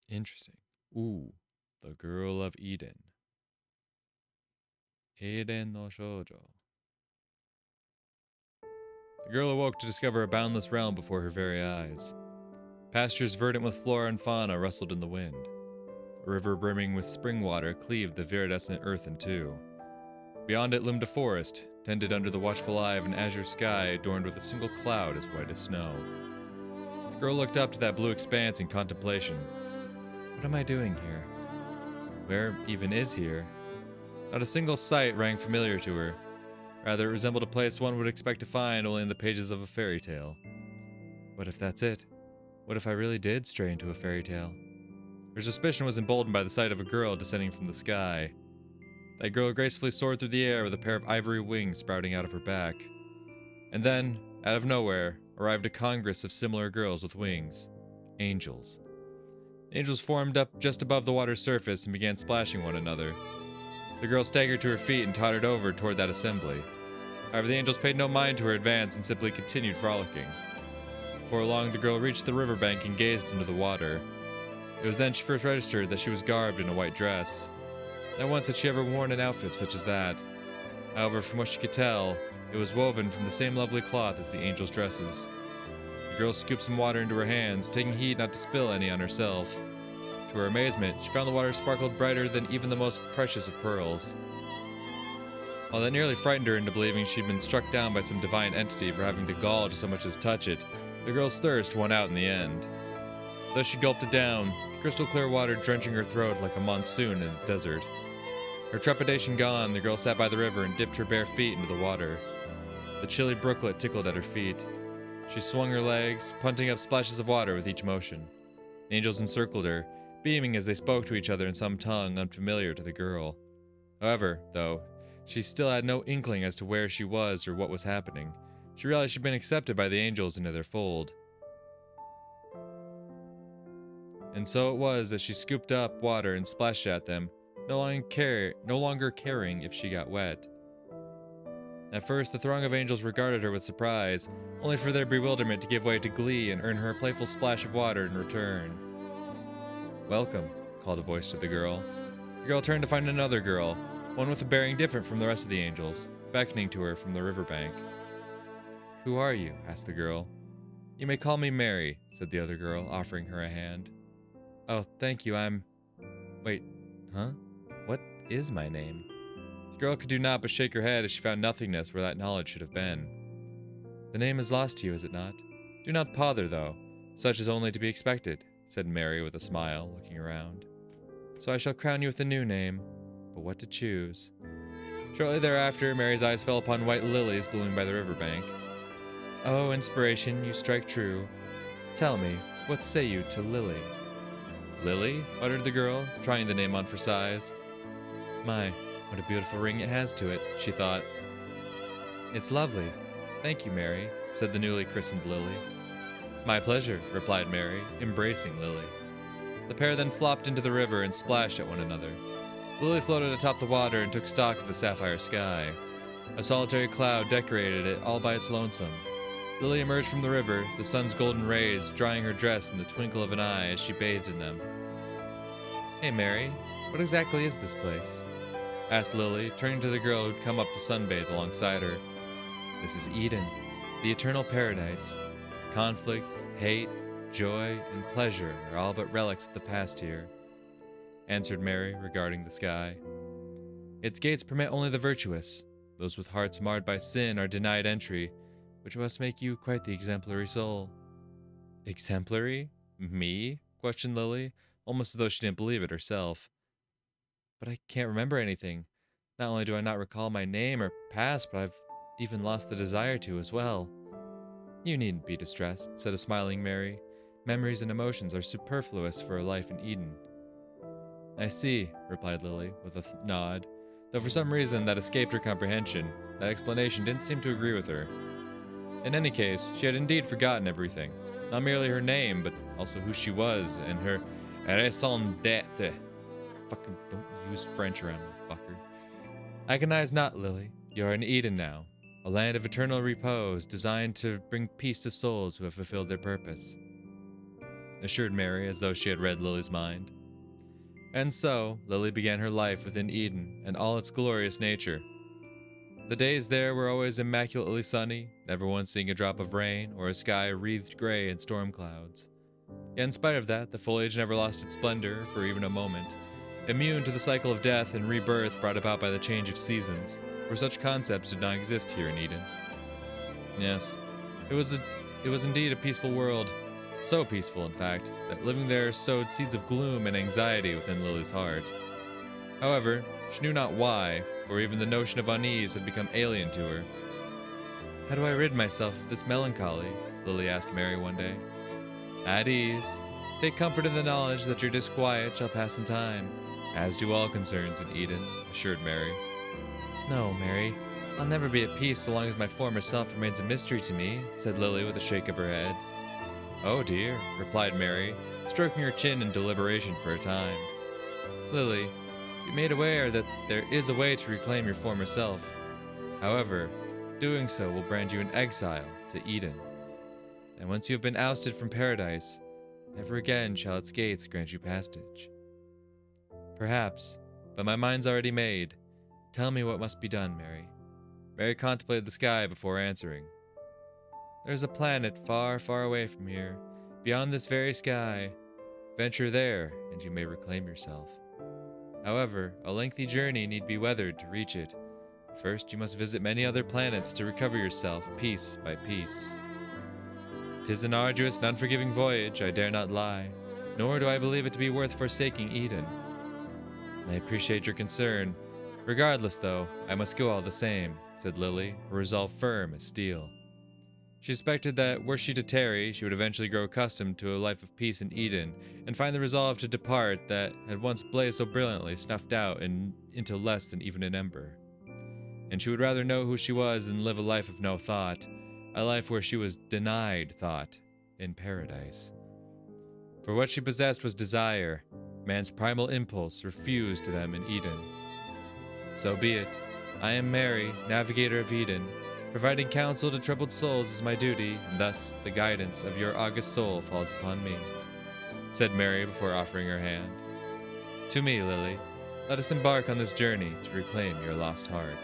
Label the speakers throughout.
Speaker 1: Interesting. Ooh, the girl of Eden. Eden no shoujo. The girl awoke to discover a boundless realm before her very eyes. Pastures verdant with flora and fauna rustled in the wind. A river brimming with spring water cleaved the viridescent earth in two. Beyond it loomed a forest, tended under the watchful eye of an azure sky adorned with a single cloud as white as snow. The girl looked up to that blue expanse in contemplation. What am I doing here? Where even is here? Not a single sight rang familiar to her. Rather, it resembled a place one would expect to find only in the pages of a fairy tale. What if that's it? What if I really did stray into a fairy tale? Her suspicion was emboldened by the sight of a girl descending from the sky. That girl gracefully soared through the air with a pair of ivory wings sprouting out of her back. And then, out of nowhere, arrived a congress of similar girls with wings. Angels. The angels formed up just above the water's surface and began splashing one another. The girl staggered to her feet and tottered over toward that assembly. However, the angels paid no mind to her advance and simply continued frolicking. Before long, the girl reached the riverbank and gazed into the water. It was then she first registered that she was garbed in a white dress. Not once had she ever worn an outfit such as that. However, from what she could tell, it was woven from the same lovely cloth as the angels' dresses. The girl scooped some water into her hands, taking heed not to spill any on herself. To her amazement, she found the water sparkled brighter than even the most precious of pearls. While that nearly frightened her into believing she'd been struck down by some divine entity for having the gall to so much as touch it, the girl's thirst won out in the end. Though she gulped it down, the crystal clear water drenching her throat like a monsoon in a desert. Her trepidation gone, the girl sat by the river and dipped her bare feet into the water. The chilly brooklet tickled at her feet. She swung her legs, punting up splashes of water with each motion. The angels encircled her, beaming as they spoke to each other in some tongue unfamiliar to the girl. However, though, she still had no inkling as to where she was or what was happening. She realized she'd been accepted by the angels into their fold. And so it was that she scooped up water and splashed at them, no longer caring if she got wet. At first, the throng of angels regarded her with surprise, only for their bewilderment to give way to glee and earn her a playful splash of water in return. Welcome, called a voice to the girl. The girl turned to find another girl, one with a bearing different from the rest of the angels, beckoning to her from the riverbank. Who are you? Asked the girl. You may call me Mary, said the other girl, offering her a hand. Oh, thank you, Wait, huh? What is my name? The girl could do naught but shake her head as she found nothingness where that knowledge should have been. The name is lost to you, is it not? Do not bother, though. Such is only to be expected, said Mary with a smile, looking around. So I shall crown you with a new name, but what to choose? Shortly thereafter, Mary's eyes fell upon white lilies blooming by the riverbank. Oh, inspiration, you strike true. Tell me, what say you to Lily? Lily? Muttered the girl, trying the name on for size. My, what a beautiful ring it has to it, she thought. It's lovely. Thank you, Mary, said the newly christened Lily. My pleasure, replied Mary, embracing Lily. The pair then flopped into the river and splashed at one another. Lily floated atop the water and took stock of the sapphire sky. A solitary cloud decorated it all by its lonesome. Lily emerged from the river, the sun's golden rays drying her dress in the twinkle of an eye as she bathed in them. Hey, Mary, what exactly is this place? Asked Lily, turning to the girl who'd come up to sunbathe alongside her. This is Eden, the eternal paradise. Conflict, hate, joy, and pleasure are all but relics of the past here, answered Mary, regarding the sky. Its gates permit only the virtuous. Those with hearts marred by sin are denied entry, which must make you quite the exemplary soul. Exemplary? Me? Questioned Lily, almost as though she didn't believe it herself. But I can't remember anything. Not only do I not recall my name or past, but I've even lost the desire to as well. You needn't be distressed, said a smiling Mary. Memories and emotions are superfluous for a life in Eden. I see, replied Lily, with a nod, though for some reason that escaped her comprehension. That explanation didn't seem to agree with her. In any case, she had indeed forgotten everything. Not merely her name, but also who she was, and her raison d'etre. Fucking don't use French around me, fucker. Agonize not, Lily. You are in Eden now, a land of eternal repose designed to bring peace to souls who have fulfilled their purpose. assured Mary as though she had read Lily's mind. And so, Lily began her life within Eden and all its glorious nature. The days there were always immaculately sunny, never once seeing a drop of rain or a sky wreathed gray in storm clouds. Yet in spite of that, the foliage never lost its splendor for even a moment, immune to the cycle of death and rebirth brought about by the change of seasons, for such concepts did not exist here in Eden. Yes, it was indeed a peaceful world, so peaceful, in fact, that living there sowed seeds of gloom and anxiety within Lily's heart. However, she knew not why, for even the notion of unease had become alien to her. "How do I rid myself of this melancholy?" Lily asked Mary one day. "At ease. Take comfort in the knowledge that your disquiet shall pass in time, as do all concerns in Eden," assured Mary. "No, Mary. I'll never be at peace so long as my former self remains a mystery to me," said Lily with a shake of her head. "Oh dear," replied Mary, stroking her chin in deliberation for a time. "Lily, be made aware that there is a way to reclaim your former self. However, doing so will brand you an exile to Eden. And once you have been ousted from paradise, never again shall its gates grant you passage." "Perhaps, but my mind's already made. Tell me what must be done, Mary." Mary contemplated the sky before answering. "There is a planet far, far away from here, beyond this very sky. Venture there, and you may reclaim yourself. However, a lengthy journey need be weathered to reach it. First, you must visit many other planets to recover yourself piece by piece. 'Tis an arduous and unforgiving voyage, I dare not lie, nor do I believe it to be worth forsaking Eden. I appreciate your concern. Regardless, though, I must go all the same," said Lily, her resolve firm as steel. She suspected that, were she to tarry, she would eventually grow accustomed to a life of peace in Eden, and find the resolve to depart that had once blazed so brilliantly snuffed out and into less than even an ember. And she would rather know who she was than live a life of no thought, a life where she was denied thought, in paradise. For what she possessed was desire, man's primal impulse refused to them in Eden. So be it. I am Mary, navigator of Eden. Providing counsel to troubled souls is my duty, and thus the guidance of your august soul falls upon me," said Mary before offering her hand. "To me, Lily. Let us embark on this journey to reclaim your lost heart."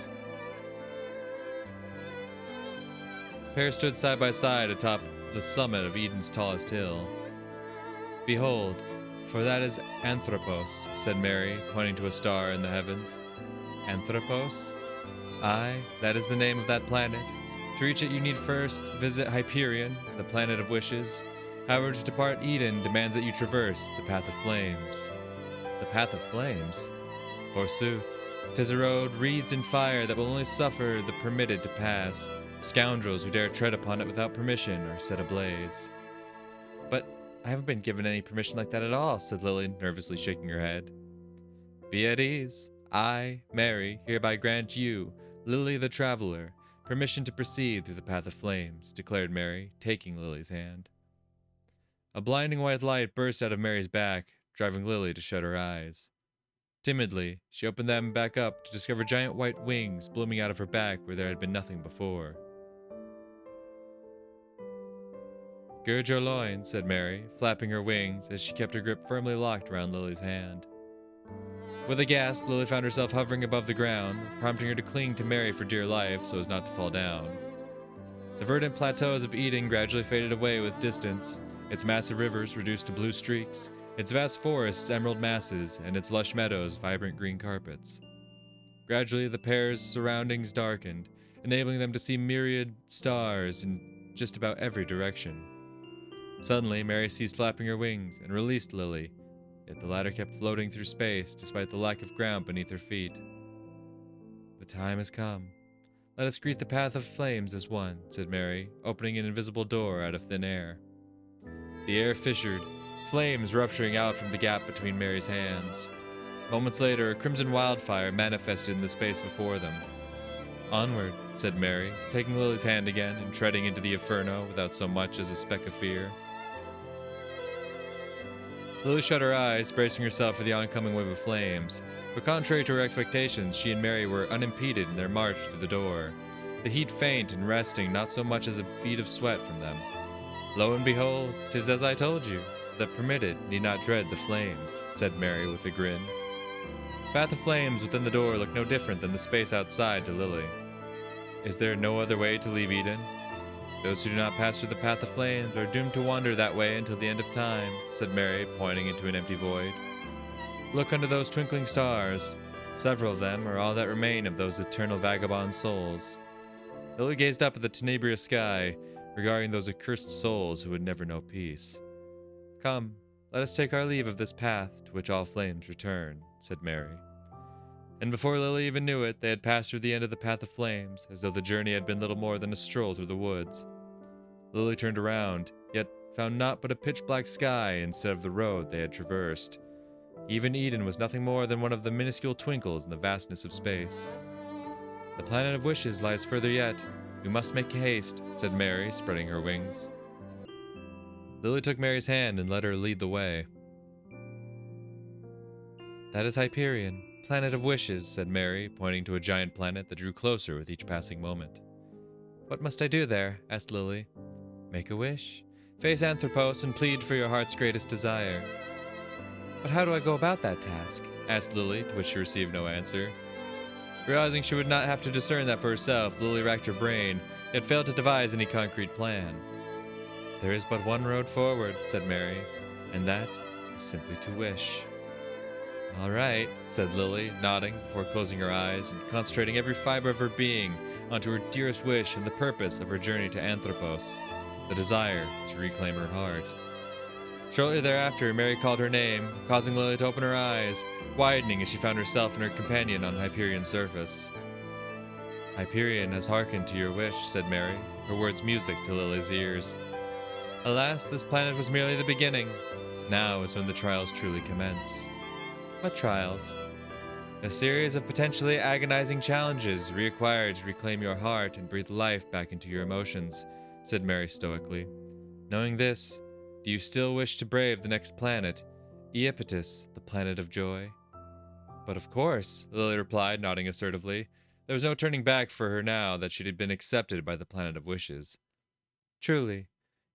Speaker 1: The pair stood side by side atop the summit of Eden's tallest hill. "Behold, for that is Anthropos," said Mary, pointing to a star in the heavens. "Anthropos? Aye, that is the name of that planet. To reach it you need first visit Hyperion, the planet of wishes. However, to depart Eden demands that you traverse the Path of Flames." "The Path of Flames?" "Forsooth, 'tis a road wreathed in fire that will only suffer the permitted to pass. Scoundrels who dare tread upon it without permission are set ablaze." "But I haven't been given any permission like that at all," said Lily, nervously shaking her head. "Be at ease. I, Mary, hereby grant you, Lily the Traveler, permission to proceed through the Path of Flames," declared Mary, taking Lily's hand. A blinding white light burst out of Mary's back, driving Lily to shut her eyes. Timidly, she opened them back up to discover giant white wings blooming out of her back where there had been nothing before. "Gird your loins," said Mary, flapping her wings as she kept her grip firmly locked around Lily's hand. With a gasp, Lily found herself hovering above the ground, prompting her to cling to Mary for dear life so as not to fall down. The verdant plateaus of Eden gradually faded away with distance, its massive rivers reduced to blue streaks, its vast forests emerald masses, and its lush meadows vibrant green carpets. Gradually, the pair's surroundings darkened, enabling them to see myriad stars in just about every direction. Suddenly, Mary ceased flapping her wings and released Lily, yet the latter kept floating through space despite the lack of ground beneath her feet. "The time has come. Let us greet the Path of Flames as one," said Mary, opening an invisible door out of thin air. The air fissured, flames rupturing out from the gap between Mary's hands. Moments later, a crimson wildfire manifested in the space before them. "Onward," said Mary, taking Lily's hand again and treading into the inferno without so much as a speck of fear. Lily shut her eyes, bracing herself for the oncoming wave of flames, but contrary to her expectations, she and Mary were unimpeded in their march through the door, the heat faint and resting not so much as a bead of sweat from them. "Lo and behold, 'tis as I told you," The permitted need not dread the flames, said Mary with a grin. The path of flames within the door looked no different than the space outside to Lily. Is there no other way to leave Eden? Those who do not pass through the path of flames are doomed to wander that way until the end of time, said Mary, pointing into an empty void. Look under those twinkling stars. Several of them are all that remain of those eternal vagabond souls. Lily gazed up at the tenebrous sky, regarding those accursed souls who would never know peace. Come, let us take our leave of this path to which all flames return, said Mary. And before Lily even knew it, they had passed through the end of the path of flames, as though the journey had been little more than a stroll through the woods. Lily turned around, yet found naught but a pitch-black sky instead of the road they had traversed. Even Eden was nothing more than one of the minuscule twinkles in the vastness of space. The planet of wishes lies further yet. We must make haste, said Mary, spreading her wings. Lily took Mary's hand and let her lead the way. That is Hyperion, planet of wishes, said Mary, pointing to a giant planet that drew closer with each passing moment. What must I do there? Asked Lily. Make a wish. Face Anthropos and plead for your heart's greatest desire. But how do I go about that task? Asked Lily, to which she received no answer. Realizing she would not have to discern that for herself, Lily racked her brain, yet failed to devise any concrete plan. There is but one road forward, said Mary, and that is simply to wish. All right, said Lily, nodding before closing her eyes and concentrating every fiber of her being onto her dearest wish and the purpose of her journey to Anthropos, the desire to reclaim her heart. Shortly thereafter, Mary called her name, causing Lily to open her eyes, widening as she found herself and her companion on Hyperion's surface. Hyperion has hearkened to your wish, said Mary, her words music to Lily's ears. Alas, this planet was merely the beginning. Now is when the trials truly commence. What trials? A series of potentially agonizing challenges required to reclaim your heart and breathe life back into your emotions, said Mary stoically. Knowing this, do you still wish to brave the next planet, Iapetus, the planet of joy? But of course, Lily replied, nodding assertively. There was no turning back for her now that she had been accepted by the planet of wishes. Truly,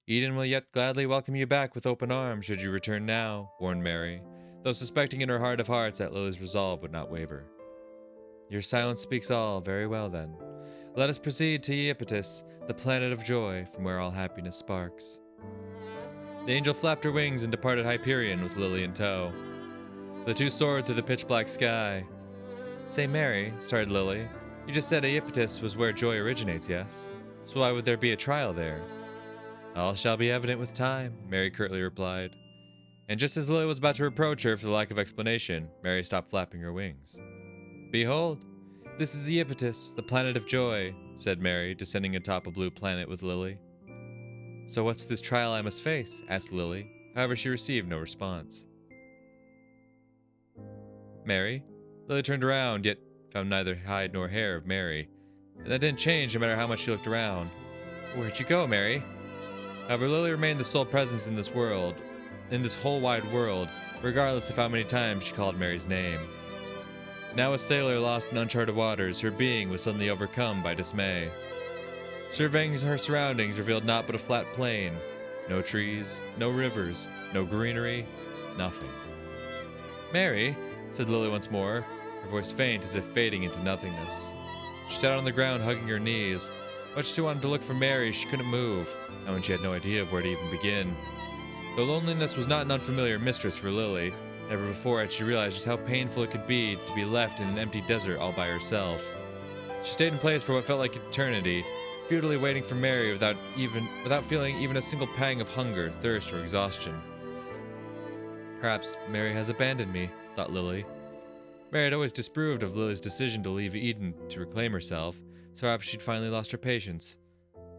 Speaker 1: Eden will yet gladly welcome you back with open arms should you return now, warned Mary, though suspecting in her heart of hearts that Lily's resolve would not waver. Your silence speaks all. Very well, then. Let us proceed to Iapetus, the planet of joy, from where all happiness sparks. The angel flapped her wings and departed Hyperion with Lily in tow. The two soared through the pitch-black sky. Say, Mary, started Lily, you just said Iapetus was where joy originates, yes? So why would there be a trial there? All shall be evident with time, Mary curtly replied. And just as Lily was about to reproach her for the lack of explanation, Mary stopped flapping her wings. Behold, this is Iapetus, the planet of joy, said Mary, descending atop a blue planet with Lily. So what's this trial I must face? Asked Lily. However, she received no response. Mary? Lily turned around, yet found neither hide nor hair of Mary, and that didn't change no matter how much she looked around. Where'd you go, Mary? However, Lily remained the sole presence in this world, in this whole wide world, regardless of how many times she called Mary's name. Now a sailor lost in uncharted waters, her being was suddenly overcome by dismay. Surveying her surroundings revealed naught but a flat plain. No trees, no rivers, no greenery, nothing. Mary, said Lily once more, her voice faint as if fading into nothingness. She sat on the ground hugging her knees. Much too wanted to look for Mary, she couldn't move, and when she had no idea of where to even begin. Though loneliness was not an unfamiliar mistress for Lily, never before had she realized just how painful it could be to be left in an empty desert all by herself. She stayed in place for what felt like eternity, futilely waiting for Mary without feeling even a single pang of hunger, thirst, or exhaustion. Perhaps Mary has abandoned me, thought Lily. Mary had always disapproved of Lily's decision to leave Eden to reclaim herself, so perhaps she'd finally lost her patience.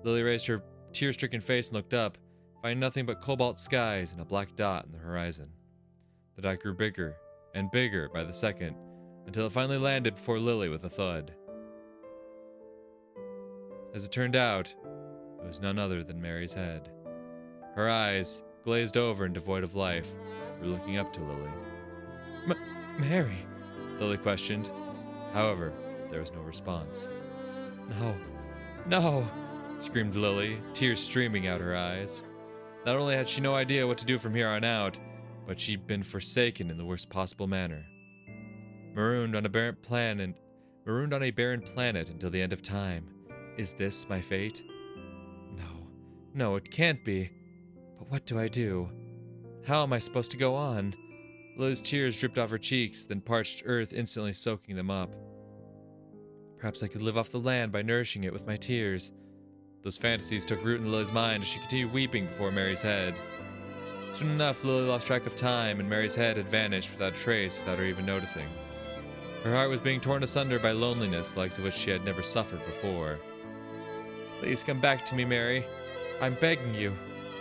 Speaker 1: Lily raised her tear-stricken face and looked up, finding nothing but cobalt skies and a black dot in the horizon. The dot grew bigger and bigger by the second, until it finally landed before Lily with a thud. As it turned out, it was none other than Mary's head. Her eyes, glazed over and devoid of life, were looking up to Lily. Mary? Lily questioned. However, there was no response. No, no, screamed Lily, tears streaming out her eyes. Not only had she no idea what to do from here on out, but she'd been forsaken in the worst possible manner. Marooned on a barren planet until the end of time. Is this my fate? No, it can't be. But what do I do? How am I supposed to go on? Lily's tears dripped off her cheeks, then parched earth instantly soaking them up. Perhaps I could live off the land by nourishing it with my tears. Those fantasies took root in Lily's mind as she continued weeping before Mary's head. Soon enough, Lily lost track of time, and Mary's head had vanished without a trace, without her even noticing. Her heart was being torn asunder by loneliness, the likes of which she had never suffered before. Please come back to me, Mary. I'm begging you.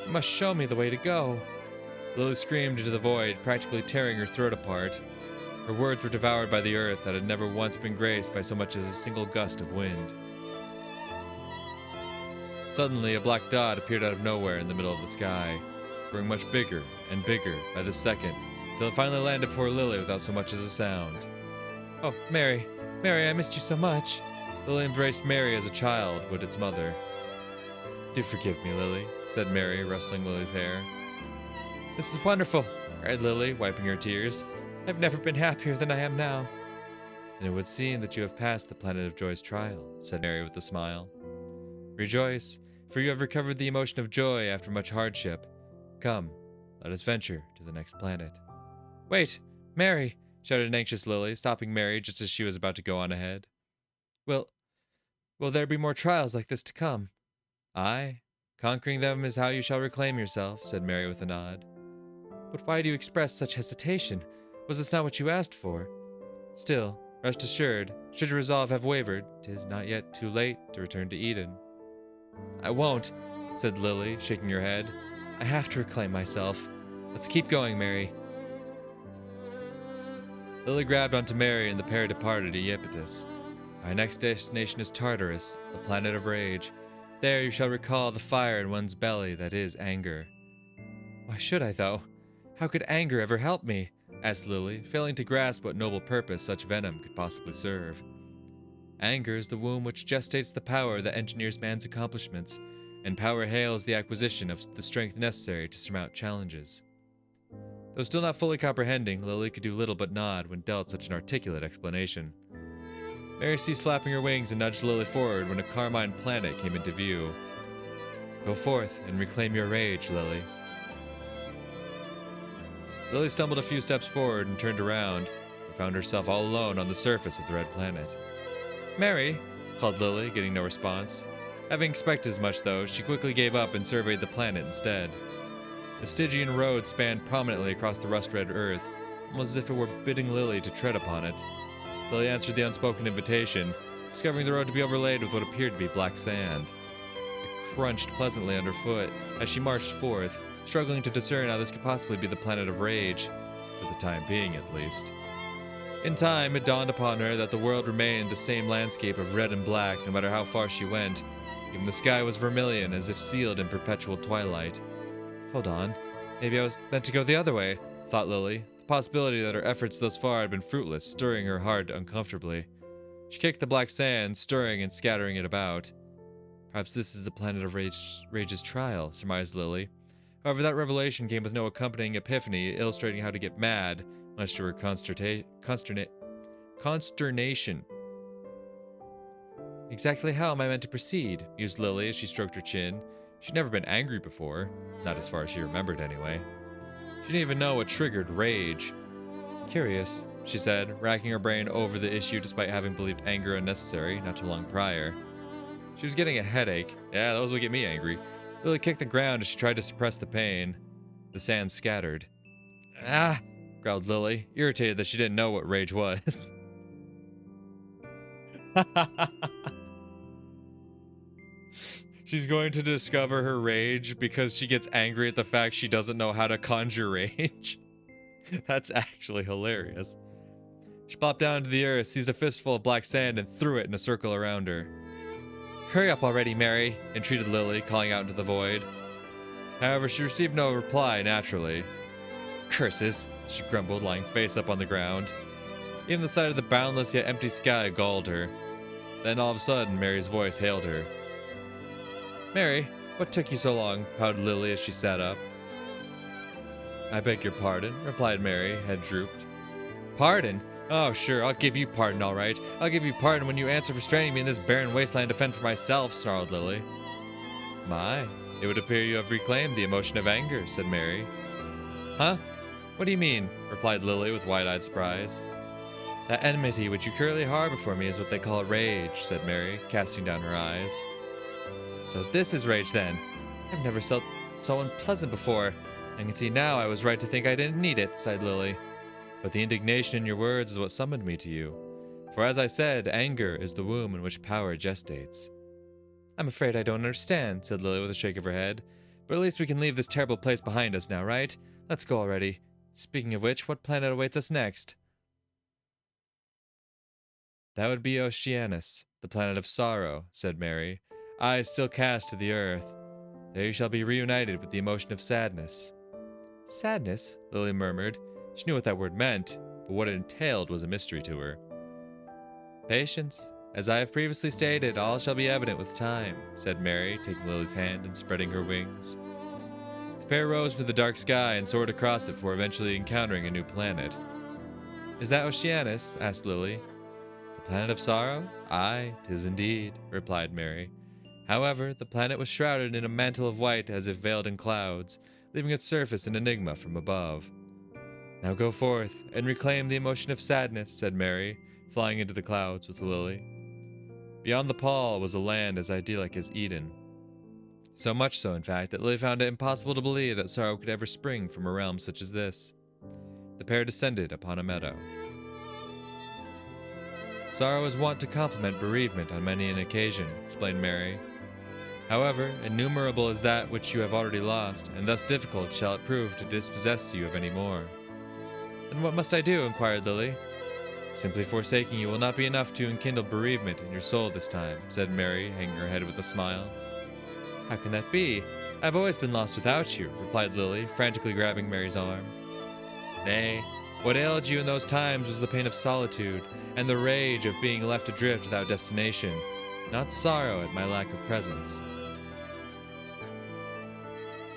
Speaker 1: You must show me the way to go. Lily screamed into the void, practically tearing her throat apart. Her words were devoured by the earth that had never once been graced by so much as a single gust of wind. Suddenly, a black dot appeared out of nowhere in the middle of the sky, growing much bigger and bigger by the second, till it finally landed before Lily without so much as a sound. Oh, Mary, I missed you so much. Lily embraced Mary as a child would its mother. Do forgive me, Lily, said Mary, rustling Lily's hair. This is wonderful, cried Lily, wiping her tears. I've never been happier than I am now. Then it would seem that you have passed the Planet of Joy's trial, said Mary with a smile. Rejoice, for you have recovered the emotion of joy after much hardship. Come, let us venture to the next planet. Wait, Mary, shouted an anxious Lily, stopping Mary just as she was about to go on ahead. Will there be more trials like this to come? Aye, conquering them is how you shall reclaim yourself, said Mary with a nod. But why do you express such hesitation? Was this not what you asked for? Still, rest assured, should your resolve have wavered, 'tis not yet too late to return to Eden. I won't, said Lily, shaking her head. I have to reclaim myself. Let's keep going, Mary. Lily grabbed onto Mary and the pair departed to Iapetus. Our next destination is Tartarus, the planet of rage. There you shall recall the fire in one's belly that is anger. Why should I, though? How could anger ever help me? Asked Lily, failing to grasp what noble purpose such venom could possibly serve. Anger is the womb which gestates the power that engineers man's accomplishments, and power hails the acquisition of the strength necessary to surmount challenges. Though still not fully comprehending, Lily could do little but nod when dealt such an articulate explanation. Mary ceased flapping her wings and nudged Lily forward when a carmine planet came into view. Go forth and reclaim your rage, Lily. Lily stumbled a few steps forward and turned around, but found herself all alone on the surface of the red planet. Mary, called Lily, getting no response. Having expected as much, though, she quickly gave up and surveyed the planet instead. A Stygian road spanned prominently across the rust-red earth, almost as if it were bidding Lily to tread upon it. Lily answered the unspoken invitation, discovering the road to be overlaid with what appeared to be black sand. It crunched pleasantly underfoot as she marched forth, struggling to discern how this could possibly be the planet of rage, for the time being at least. In time, it dawned upon her that the world remained the same landscape of red and black no matter how far she went. Even the sky was vermilion, as if sealed in perpetual twilight. Hold on, maybe I was meant to go the other way, thought Lily, the possibility that her efforts thus far had been fruitless stirring her heart uncomfortably. She kicked the black sand, stirring and scattering it about. Perhaps this is the Planet of Rage's trial, surmised Lily. However, that revelation came with no accompanying epiphany illustrating how to get mad, much to her consternation. Exactly how am I meant to proceed? Mused Lily as she stroked her chin. She'd never been angry before, not as far as she remembered anyway. She didn't even know what triggered rage. Curious, she said, racking her brain over the issue despite having believed anger unnecessary not too long prior. She was getting a headache. Yeah, those would get me angry. Lily kicked the ground as she tried to suppress the pain. The sand scattered. Ah, growled Lily, irritated that she didn't know what rage was. She's going to discover her rage because she gets angry at the fact she doesn't know how to conjure rage. That's actually hilarious. She plopped down to the earth, seized a fistful of black sand, and threw it in a circle around her. Hurry up already, Mary, entreated Lily, calling out into the void. However, she received no reply, naturally. Curses, she grumbled, lying face up on the ground. Even the sight of the boundless yet empty sky galled her. Then all of a sudden, Mary's voice hailed her. Mary, What took you so long? Pouted Lily as she sat up. I beg your pardon, replied Mary, head drooped. Pardon? Oh, sure, I'll give you pardon, all right. I'll give you pardon when you answer for stranding me in this barren wasteland to fend for myself, snarled Lily. My, it would appear you have reclaimed the emotion of anger, said Mary. Huh? What do you mean? Replied Lily with wide-eyed surprise. That enmity which you currently harbor for me is what they call rage, said Mary, casting down her eyes. So this is rage, then. I've never felt so unpleasant before. I can see now I was right to think I didn't need it, sighed Lily. But the indignation in your words is what summoned me to you. For as I said, anger is the womb in which power gestates. I'm afraid I don't understand, said Lily with a shake of her head. But at least we can leave this terrible place behind us now, right? Let's go already. Speaking of which, what planet awaits us next? That would be Oceanus, the planet of sorrow, said Mary, eyes still cast to the earth. There you shall be reunited with the emotion of sadness. Sadness? Lily murmured. She knew what that word meant, but what it entailed was a mystery to her. Patience. As I have previously stated, all shall be evident with time, said Mary, taking Lily's hand and spreading her wings. The pair rose into the dark sky and soared across it before eventually encountering a new planet. Is that Oceanus? Asked Lily. The planet of sorrow? Aye, 'tis indeed, replied Mary. However, the planet was shrouded in a mantle of white as if veiled in clouds, leaving its surface an enigma from above. Now go forth and reclaim the emotion of sadness, said Mary, flying into the clouds with Lily. Beyond the pall was a land as idyllic as Eden. So much so, in fact, that Lily found it impossible to believe that sorrow could ever spring from a realm such as this. The pair descended upon a meadow. Sorrow is wont to complement bereavement on many an occasion, explained Mary. However, innumerable is that which you have already lost, and thus difficult shall it prove to dispossess you of any more. Then what must I do? Inquired Lily. Simply forsaking you will not be enough to enkindle bereavement in your soul this time, said Mary, hanging her head with a smile. How can that be? I have always been lost without you, replied Lily, frantically grabbing Mary's arm. Nay, what ailed you in those times was the pain of solitude, and the rage of being left adrift without destination, not sorrow at my lack of presence.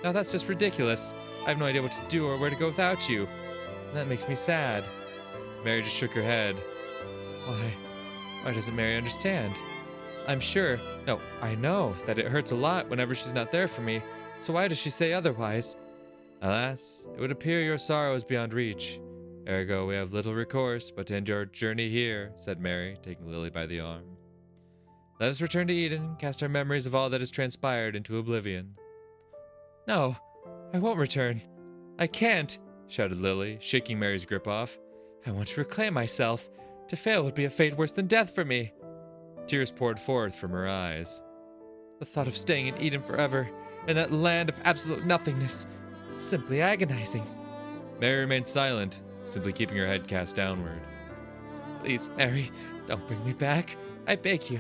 Speaker 1: Now that's just ridiculous. I have no idea what to do or where to go without you. And that makes me sad. Mary just shook her head. Why doesn't Mary understand? I'm sure, no, I know that it hurts a lot whenever she's not there for me, so why does she say otherwise? Alas, it would appear your sorrow is beyond reach. Ergo, we have little recourse but to end your journey here, said Mary, taking Lily by the arm. Let us return to Eden and cast our memories of all that has transpired into oblivion. No, I won't return. I can't, shouted Lily, shaking Mary's grip off. I want to reclaim myself. To fail would be a fate worse than death for me. Tears poured forth from her eyes. The thought of staying in Eden forever, in that land of absolute nothingness, is simply agonizing. Mary remained silent, simply keeping her head cast downward. Please, Mary, don't bring me back. I beg you.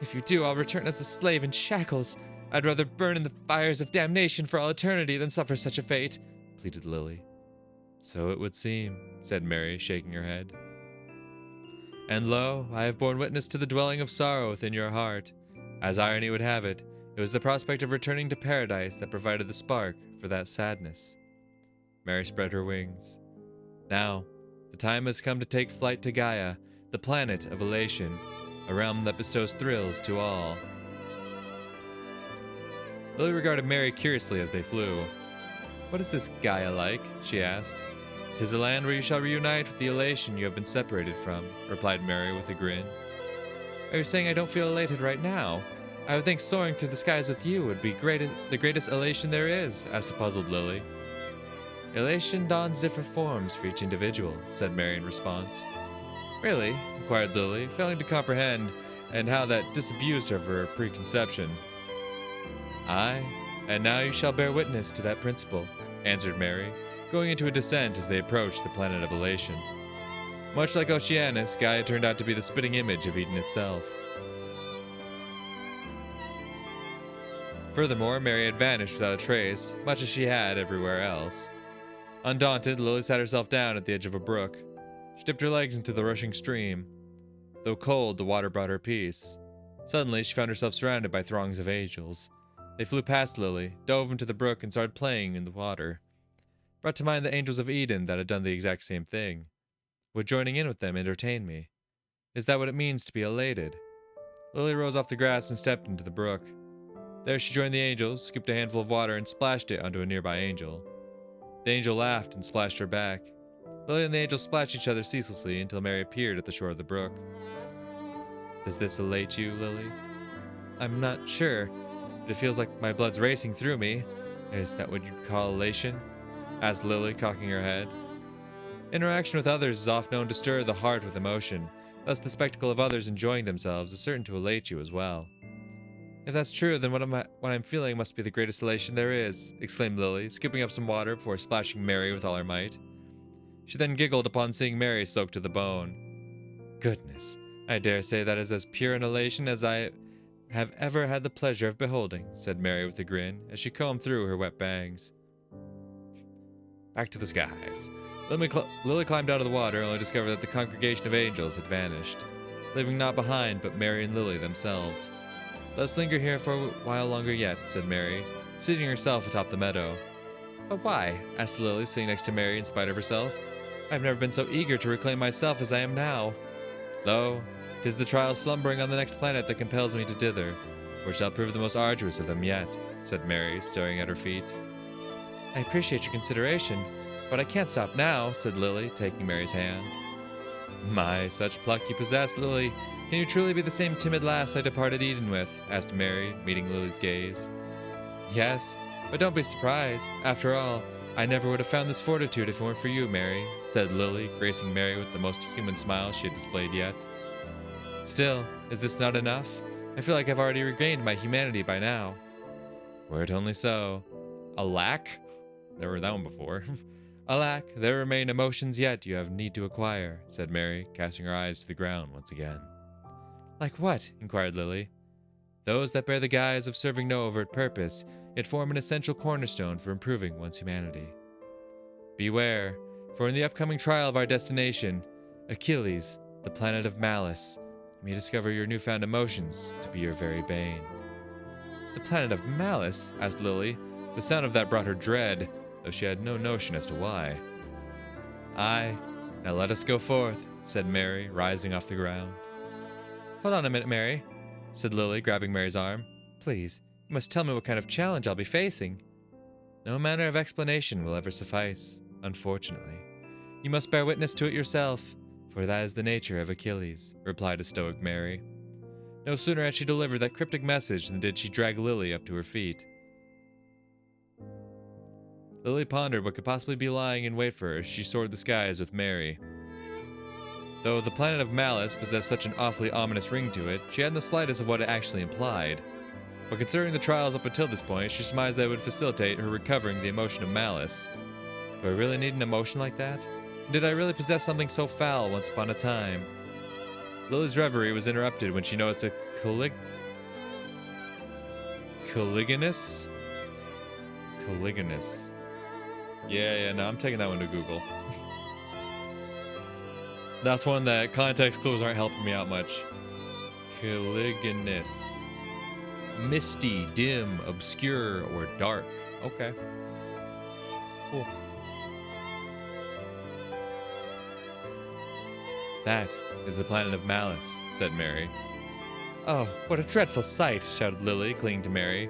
Speaker 1: If you do, I'll return as a slave in shackles. I'd rather burn in the fires of damnation for all eternity than suffer such a fate, pleaded Lily. So it would seem, said Mary, shaking her head. And lo, I have borne witness to the dwelling of sorrow within your heart. As irony would have it, it was the prospect of returning to paradise that provided the spark for that sadness. Mary spread her wings. Now, the time has come to take flight to Gaia, the planet of elation, a realm that bestows thrills to all. Lily regarded Mary curiously as they flew. What is this Gaia like? She asked. 'Tis a land where you shall reunite with the elation you have been separated from, replied Mary with a grin. Are you saying I don't feel elated right now? I would think soaring through the skies with you would be the greatest elation there is, asked a puzzled Lily. Elation dawns different forms for each individual, said Mary in response. Really? Inquired Lily, failing to comprehend, and how that disabused her of her preconception. Aye, and now you shall bear witness to that principle, answered Mary, going into a descent as they approached the planet of elation. Much like Oceanus, Gaia turned out to be the spitting image of Eden itself. Furthermore, Mary had vanished without a trace, much as she had everywhere else. Undaunted, Lily sat herself down at the edge of a brook. She dipped her legs into the rushing stream. Though cold, the water brought her peace. Suddenly, she found herself surrounded by throngs of angels. They flew past Lily, dove into the brook, and started playing in the water. Brought to mind the angels of Eden that had done the exact same thing. Would joining in with them entertain me? Is that what it means to be elated? Lily rose off the grass and stepped into the brook. There she joined the angels, scooped a handful of water, and splashed it onto a nearby angel. The angel laughed and splashed her back. Lily and the angel splashed each other ceaselessly until Mary appeared at the shore of the brook. Does this elate you, Lily? I'm not sure, but it feels like my blood's racing through me. Is that what you'd call elation? Asked Lily, cocking her head. Interaction with others is often known to stir the heart with emotion, thus the spectacle of others enjoying themselves is certain to elate you as well. If that's true, then what I'm feeling must be the greatest elation there is, exclaimed Lily, scooping up some water before splashing Mary with all her might. She then giggled upon seeing Mary soaked to the bone. Goodness, I dare say that is as pure an elation as I have ever had the pleasure of beholding, said Mary with a grin, as she combed through her wet bangs. Back to the skies. Lily climbed out of the water, only to discover that the congregation of angels had vanished, leaving not behind but Mary and Lily themselves. Let's linger here for a while longer yet, said Mary, seating herself atop the meadow. But why? Asked Lily, sitting next to Mary in spite of herself. I've never been so eager to reclaim myself as I am now. Lo, 'tis the trial slumbering on the next planet that compels me to dither, for it shall prove the most arduous of them yet, said Mary, staring at her feet. I appreciate your consideration, but I can't stop now, said Lily, taking Mary's hand. My, such pluck you possess, Lily. Can you truly be the same timid lass I departed Eden with? Asked Mary, meeting Lily's gaze. Yes, but don't be surprised. After all, I never would have found this fortitude if it weren't for you, Mary, said Lily, gracing Mary with the most human smile she had displayed yet. Still, is this not enough? I feel like I've already regained my humanity by now. Were it only so. Alack? Never heard that one before. Alack, there remain emotions yet you have need to acquire, said Mary, casting her eyes to the ground once again. Like what? Inquired Lily. Those that bear the guise of serving no overt purpose, yet form an essential cornerstone for improving one's humanity. Beware, for in the upcoming trial of our destination, Achilles, the planet of malice, you may discover your newfound emotions to be your very bane. The planet of malice? Asked Lily. The sound of that brought her dread, though she had no notion as to why. Aye, now let us go forth, said Mary, rising off the ground. Hold on a minute, Mary, said Lily, grabbing Mary's arm. Please, you must tell me what kind of challenge I'll be facing. No manner of explanation will ever suffice, unfortunately. You must bear witness to it yourself, for that is the nature of Achilles, replied a stoic Mary. No sooner had she delivered that cryptic message than did she drag Lily up to her feet. Lily pondered what could possibly be lying in wait for her as she soared the skies with Mary. Though the planet of malice possessed such an awfully ominous ring to it, she hadn't the slightest of what it actually implied. But considering the trials up until this point, she surmised that it would facilitate her recovering the emotion of malice. Do I really need an emotion like that? Did I really possess something so foul once upon a time? Lily's reverie was interrupted when she noticed a Caligonus? Caligonus. Yeah, no, I'm taking that one to Google. That's one that context clues aren't helping me out much. Caligonus. Misty, dim, obscure, or dark. Okay. Cool. That is the planet of malice, said Mary. Oh, what a dreadful sight, shouted Lily, clinging to Mary.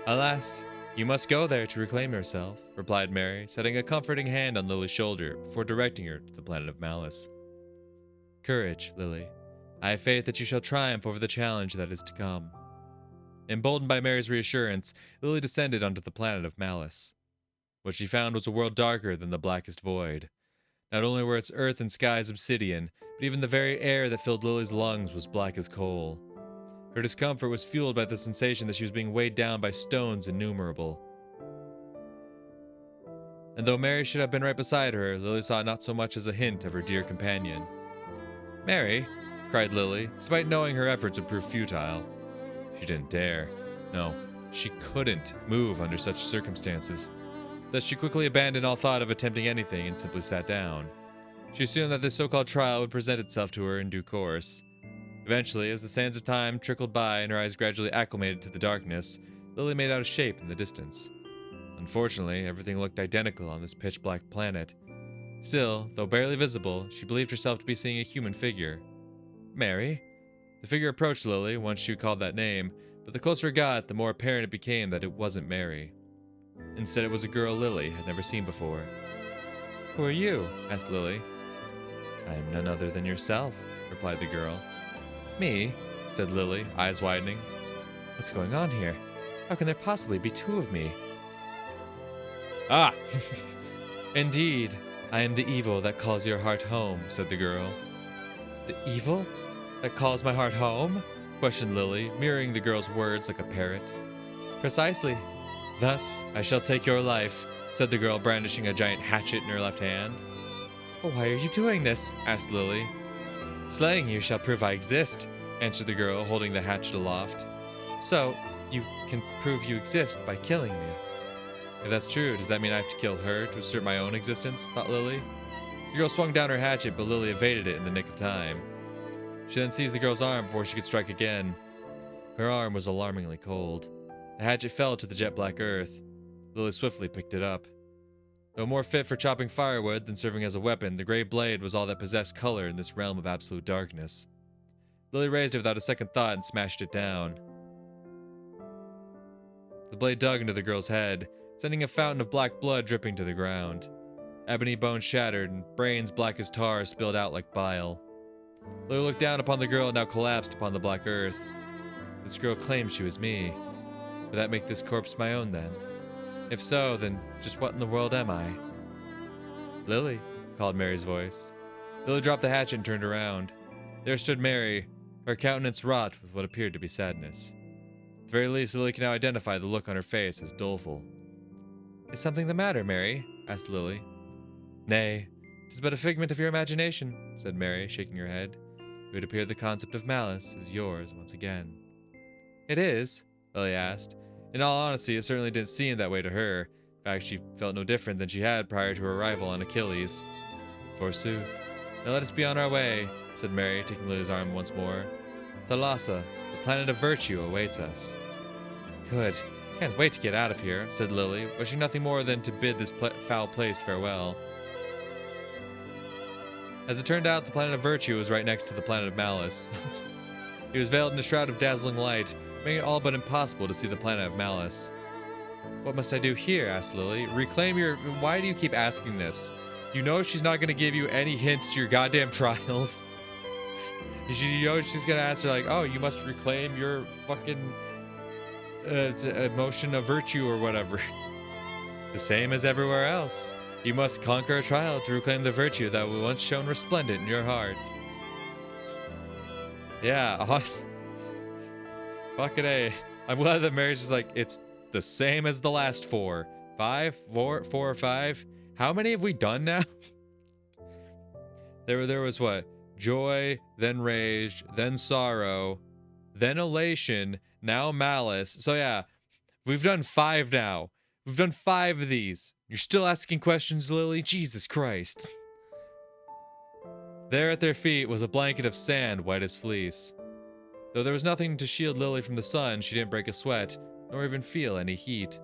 Speaker 1: Alas, you must go there to reclaim yourself, replied Mary, setting a comforting hand on Lily's shoulder before directing her to the planet of malice. Courage, Lily. I have faith that you shall triumph over the challenge that is to come. Emboldened by Mary's reassurance, Lily descended onto the planet of malice. What she found was a world darker than the blackest void. Not only were its earth and skies obsidian, but even the very air that filled Lily's lungs was black as coal. Her discomfort was fueled by the sensation that she was being weighed down by stones innumerable. And though Mary should have been right beside her, Lily saw not so much as a hint of her dear companion. Mary, cried Lily, despite knowing her efforts would prove futile. She didn't dare. No, she couldn't move under such circumstances. Thus she quickly abandoned all thought of attempting anything and simply sat down. She assumed that this so-called trial would present itself to her in due course. Eventually, as the sands of time trickled by and her eyes gradually acclimated to the darkness, Lily made out a shape in the distance. Unfortunately, everything looked identical on this pitch-black planet. Still, though barely visible, she believed herself to be seeing a human figure. Mary? The figure approached Lily once she called that name, but the closer it got, the more apparent it became that it wasn't Mary. Instead, it was a girl Lily had never seen before. Who are you? Asked Lily. I am none other than yourself, replied the girl. Me? Said Lily, eyes widening. What's going on here? How can there possibly be two of me? Ah! Indeed, I am the evil that calls your heart home, said the girl. The evil that calls my heart home? Questioned Lily, mirroring the girl's words like a parrot. Precisely. Thus, I shall take your life, said the girl, brandishing a giant hatchet in her left hand. Well, why are you doing this? Asked Lily. Slaying you shall prove I exist, answered the girl, holding the hatchet aloft. So, you can prove you exist by killing me. If that's true, does that mean I have to kill her to assert my own existence? Thought Lily. The girl swung down her hatchet, but Lily evaded it in the nick of time. She then seized the girl's arm before she could strike again. Her arm was alarmingly cold. The hatchet fell to the jet-black earth. Lily swiftly picked it up. Though more fit for chopping firewood than serving as a weapon, the gray blade was all that possessed color in this realm of absolute darkness. Lily raised it without a second thought and smashed it down. The blade dug into the girl's head, sending a fountain of black blood dripping to the ground. Ebony bones shattered, and brains black as tar spilled out like bile. Lily looked down upon the girl now collapsed upon the black earth. This girl claimed she was me. Would that make this corpse my own, then? If so, then just what in the world am I? Lily, called Mary's voice. Lily dropped the hatchet and turned around. There stood Mary, her countenance wrought with what appeared to be sadness. At the very least, Lily could now identify the look on her face as doleful. Is something the matter, Mary? Asked Lily. Nay, 'tis but a figment of your imagination, said Mary, shaking her head. It would appear the concept of malice is yours once again. It is? Lily asked. In all honesty, it certainly didn't seem that way to her. In fact, she felt no different than she had prior to her arrival on Achilles. Forsooth. Now let us be on our way, said Mary, taking Lily's arm once more. Thalassa, the planet of virtue, awaits us. Good. Can't wait to get out of here, said Lily, wishing nothing more than to bid this foul place farewell. As it turned out, the planet of virtue was right next to the planet of malice. It was veiled in a shroud of dazzling light, making it all but impossible to see the planet of malice. What must I do here? Asked Lily. Reclaim your... Why do you keep asking this? You know she's not going to give you any hints to your goddamn trials. You know she's going to ask her like, oh, you must reclaim your fucking emotion of virtue or whatever. The same as everywhere else. You must conquer a trial to reclaim the virtue that was once shone resplendent in your heart. Yeah, awesome. Fucking A. I'm glad that Mary's just like, it's the same as the last four. Four or five? How many have we done now? There was what? Joy, then rage, then sorrow, then elation, now malice. So yeah, we've done 5 now. We've done 5 of these. You're still asking questions, Lily? Jesus Christ. There at their feet was a blanket of sand white as fleece. Though there was nothing to shield Lily from the sun, she didn't break a sweat, nor even feel any heat.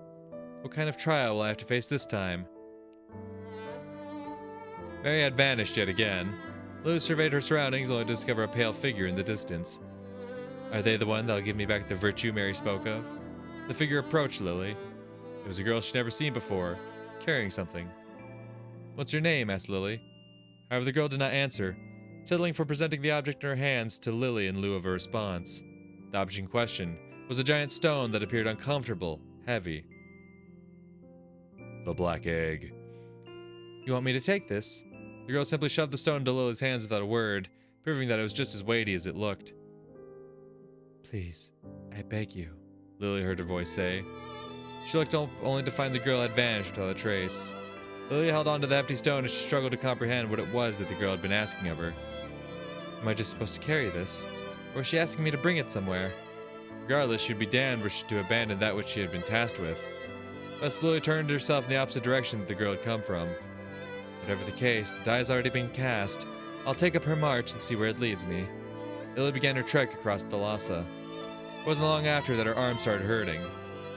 Speaker 1: What kind of trial will I have to face this time? Mary had vanished yet again. Lily surveyed her surroundings only to discover a pale figure in the distance. Are they the one that'll give me back the virtue Mary spoke of? The figure approached Lily. It was a girl she'd never seen before, carrying something. What's your name? Asked Lily. However, the girl did not answer, settling for presenting the object in her hands to Lily in lieu of a response. The object in question was a giant stone that appeared uncomfortable, heavy. The black egg. You want me to take this? The girl simply shoved the stone into Lily's hands without a word, proving that it was just as weighty as it looked. Please, I beg you, Lily heard her voice say. She looked only to find the girl had vanished without a trace. Lily held onto the hefty stone as she struggled to comprehend what it was that the girl had been asking of her. Am I just supposed to carry this? Or is she asking me to bring it somewhere? Regardless, she'd be damned were she to abandon that which she had been tasked with. Thus Lily turned herself in the opposite direction that the girl had come from. Whatever the case, the die has already been cast. I'll take up her march and see where it leads me. Lily began her trek across Thalassa. It wasn't long after that her arm started hurting.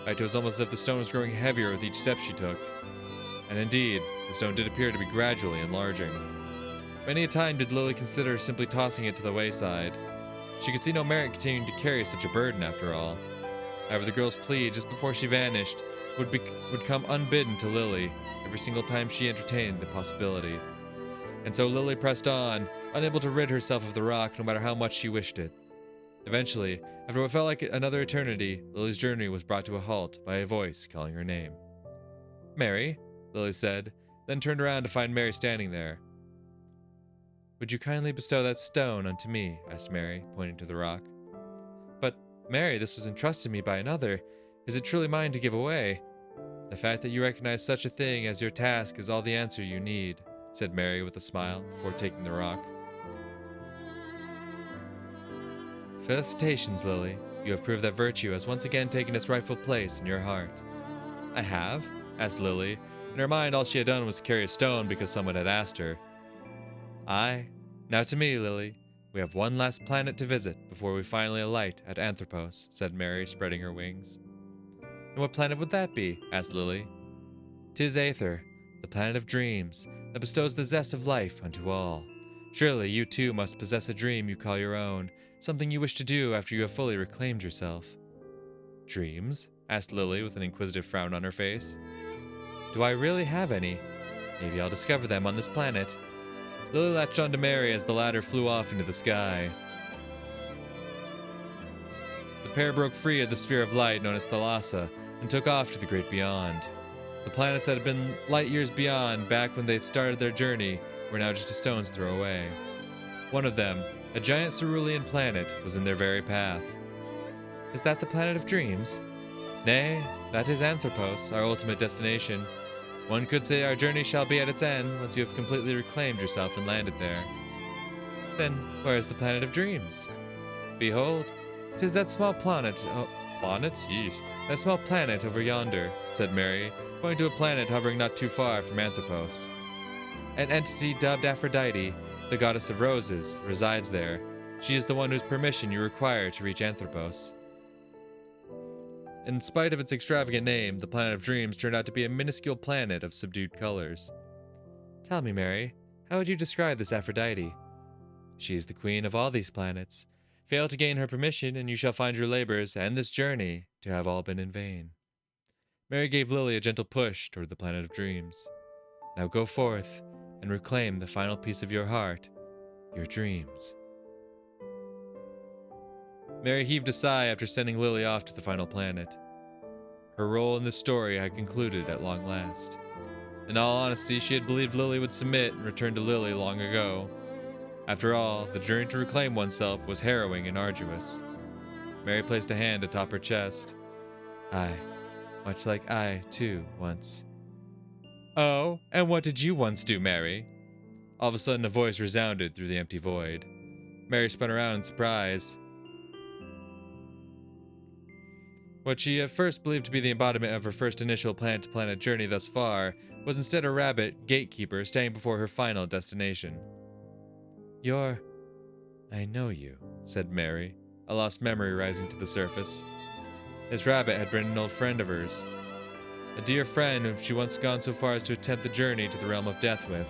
Speaker 1: fact, it was almost as if the stone was growing heavier with each step she took. And indeed, the stone did appear to be gradually enlarging. Many a time did Lily consider simply tossing it to the wayside. She could see no merit in continuing to carry such a burden after all. However, the girl's plea just before she vanished would come unbidden to Lily every single time she entertained the possibility. And so Lily pressed on, unable to rid herself of the rock no matter how much she wished it. Eventually, after what felt like another eternity, Lily's journey was brought to a halt by a voice calling her name. "Mary," Lily said, then turned around to find Mary standing there. "Would you kindly bestow that stone unto me?" asked Mary, pointing to the rock. "But, Mary, this was entrusted me by another. Is it truly mine to give away?" "The fact that you recognize such a thing as your task is all the answer you need," said Mary with a smile before taking the rock. "Felicitations, Lily. You have proved that virtue has once again taken its rightful place in your heart." "I have?" asked Lily. In her mind, all she had done was carry a stone because someone had asked her. "Aye. Now to me, Lily. We have one last planet to visit before we finally alight at Anthropos," said Mary, spreading her wings. "And what planet would that be?" asked Lily. "'Tis Aether, the planet of dreams, that bestows the zest of life unto all. Surely you too must possess a dream you call your own, something you wish to do after you have fully reclaimed yourself." "Dreams?" asked Lily with an inquisitive frown on her face. "Do I really have any? Maybe I'll discover them on this planet." Lily latched onto Mary as the latter flew off into the sky. The pair broke free of the sphere of light known as Thalassa and took off to the great beyond. The planets that had been light years beyond back when they started their journey were now just a stone's throw away. One of them, a giant cerulean planet, was in their very path. "Is that the planet of dreams?" "Nay, that is Anthropos, our ultimate destination. One could say our journey shall be at its end once you have completely reclaimed yourself and landed there." "Then where is the planet of dreams?" "Behold, 'tis that small planet. Planet? Yeesh. That small planet over yonder," said Mary, pointing to a planet hovering not too far from Anthropos. "An entity dubbed Aphrodite, the goddess of roses, resides there. She is the one whose permission you require to reach Anthropos." In spite of its extravagant name, the planet of dreams turned out to be a minuscule planet of subdued colors. "Tell me, Mary, how would you describe this Aphrodite?" "She is the queen of all these planets. Fail to gain her permission, and you shall find your labors and this journey to have all been in vain." Mary gave Lily a gentle push toward the planet of dreams. "Now go forth and reclaim the final piece of your heart, your dreams." Mary heaved a sigh after sending Lily off to the final planet. Her role in this story had concluded at long last. In all honesty, she had believed Lily would submit and return to Lily long ago. After all, the journey to reclaim oneself was harrowing and arduous. Mary placed a hand atop her chest. "Aye, much like I, too, once." "Oh, and what did you once do, Mary?" All of a sudden, a voice resounded through the empty void. Mary spun around in surprise. What she at first believed to be the embodiment of her first initial planet-to-planet journey thus far was instead a rabbit gatekeeper standing before her final destination. "I know you," said Mary, a lost memory rising to the surface. This rabbit had been an old friend of hers. A dear friend whom she once gone so far as to attempt the journey to the realm of death with.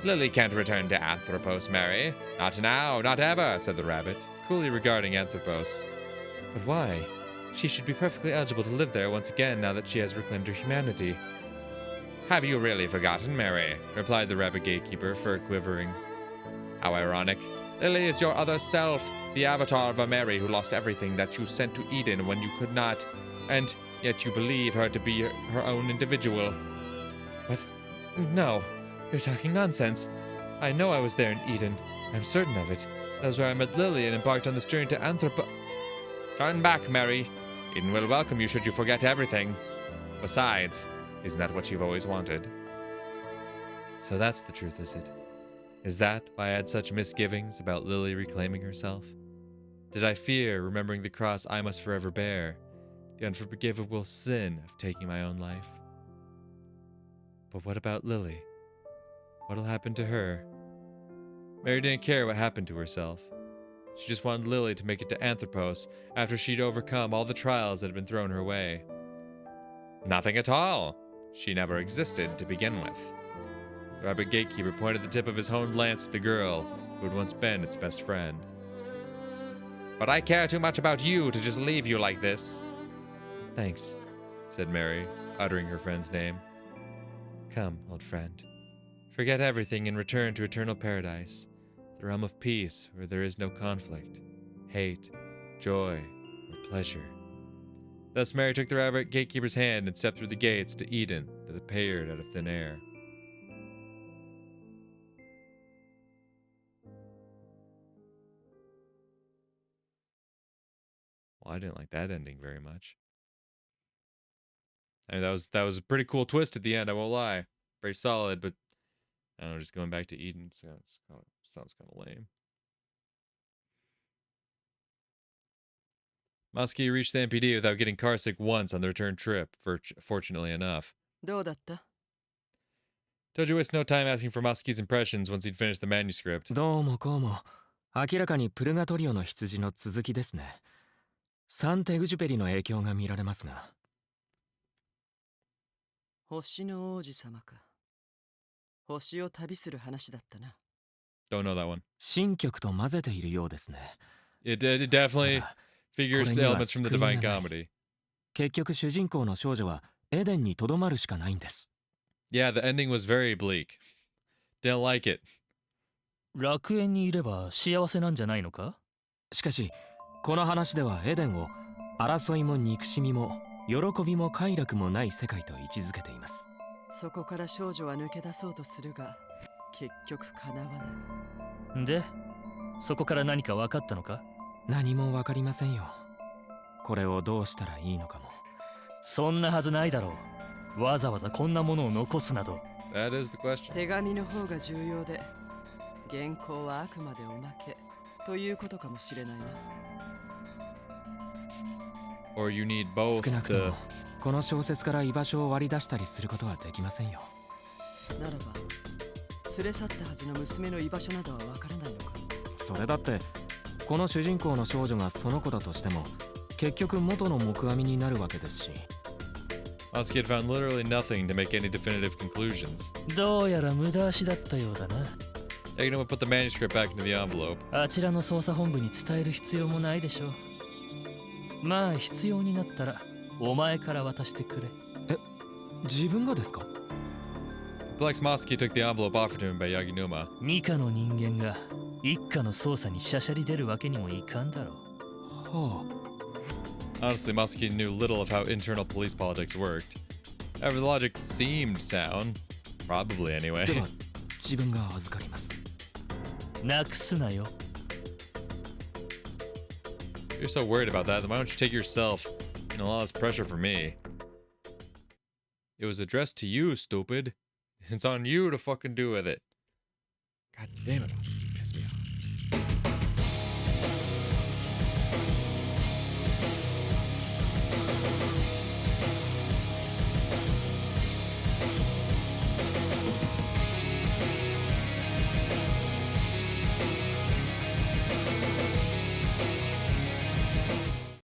Speaker 1: "Lily can't return to Anthropos, Mary. Not now, not ever," said the rabbit, coolly regarding Anthropos. "But why? She should be perfectly eligible to live there once again now that she has reclaimed her humanity." "Have you really forgotten, Mary?" replied the rabbit gatekeeper, fur quivering. "How ironic. Lily is your other self, the avatar of a Mary who lost everything that you sent to Eden when you could not, and yet you believe her to be her own individual." "What? No, you're talking nonsense. I know I was there in Eden. I'm certain of it. That was where I met Lily and embarked on this journey to Turn back, Mary. Eden will welcome you should you forget everything. Besides, isn't that what you've always wanted?" "So that's the truth, is it? Is that why I had such misgivings about Lily reclaiming herself? Did I fear remembering the cross I must forever bear, the unforgivable sin of taking my own life? But what about Lily? What'll happen to her?" Mary didn't care what happened to herself. She just wanted Lily to make it to Anthropos after she'd overcome all the trials that had been thrown her way. Nothing at all. She never existed to begin with. The rabbit gatekeeper pointed the tip of his honed lance at the girl who had once been its best friend. But I care too much about you to just leave you like this. Thanks, said Mary, uttering her friend's name. Come, old friend. Forget everything and return to eternal paradise, the realm of peace where there is no conflict, hate, joy, or pleasure. Thus Mary took the rabbit gatekeeper's hand and stepped through the gates to Eden that appeared out of thin air. Well, I didn't like that ending very much. I mean, that was a pretty cool twist at the end, I won't lie. Very solid, but I don't know, just going back to Eden sounds kind of lame. Masaki reached the MPD without getting carsick once on the return trip, fortunately enough.
Speaker 2: どうだった?
Speaker 1: Toji wasted no time asking for Masaki's impressions once he'd finished the manuscript.
Speaker 3: どうもこうも、明らかにプルガトリオの羊の続きですね。サンテグジュペリの影響が見られますが。
Speaker 2: 星の王子様か。星を旅する話だったな。
Speaker 1: Don't know that one.
Speaker 3: 新曲と混ぜているようですね。
Speaker 1: It definitely figures elements from the Divine Comedy.
Speaker 3: 結局主人公の少女はエデンにとどまるしかないんです。
Speaker 1: Yeah, the ending was very bleak. Didn't like it.
Speaker 4: 楽園にいれば幸せなんじゃないのか?
Speaker 3: しかし、この話ではエデンを争いも憎しみも喜びも快楽もない世界と位置づけています。
Speaker 2: そこから少女は抜け出そうとするが、結局叶わない。
Speaker 4: で、そこから何か分かったのか?
Speaker 3: 何も分かりませんよ。これをどうしたらいいのかも。
Speaker 4: そんなはずないだろう。わざわざこんなものを残すなど。
Speaker 1: That is the question.
Speaker 2: 手紙の方が重要で、原稿はあくまでおまけということかもしれないな。
Speaker 1: Or you need both
Speaker 3: 少なくともこの小説から居場所を割り出したりすることはできませんよ。
Speaker 2: ならば、連れ去ったはずの娘の居場所などはわからないのか。
Speaker 3: それだってこの主人公の少女がその子だとしても結局元の木阿弥になるわけですし。
Speaker 1: Masaki had found literally nothing to make any definitive conclusions.
Speaker 4: どうやら無駄足だったようだな。
Speaker 1: Yagino would put the manuscript back into the envelope.
Speaker 4: あちらの捜査本部に伝える必要もないでしょう。まあ必要になったらお前から渡してくれ。
Speaker 3: え、自分がですか?
Speaker 1: Perplexed, Masaki took the envelope offered to him by Yaginuma.
Speaker 4: 二課の人間が一課の捜査にしゃしゃり出るわけにもいかんだろう。
Speaker 3: はあ。
Speaker 1: Honestly, Masaki knew little of how internal police politics worked. However, the logic seemed sound. Probably anyway.
Speaker 3: では、自分が預かります。
Speaker 4: なくすなよ。
Speaker 1: If you're so worried about that, then why don't you take yourself and allow this pressure for me? It was addressed to you, stupid. It's on you to fucking do with it. God damn it, Masaki, piss me off.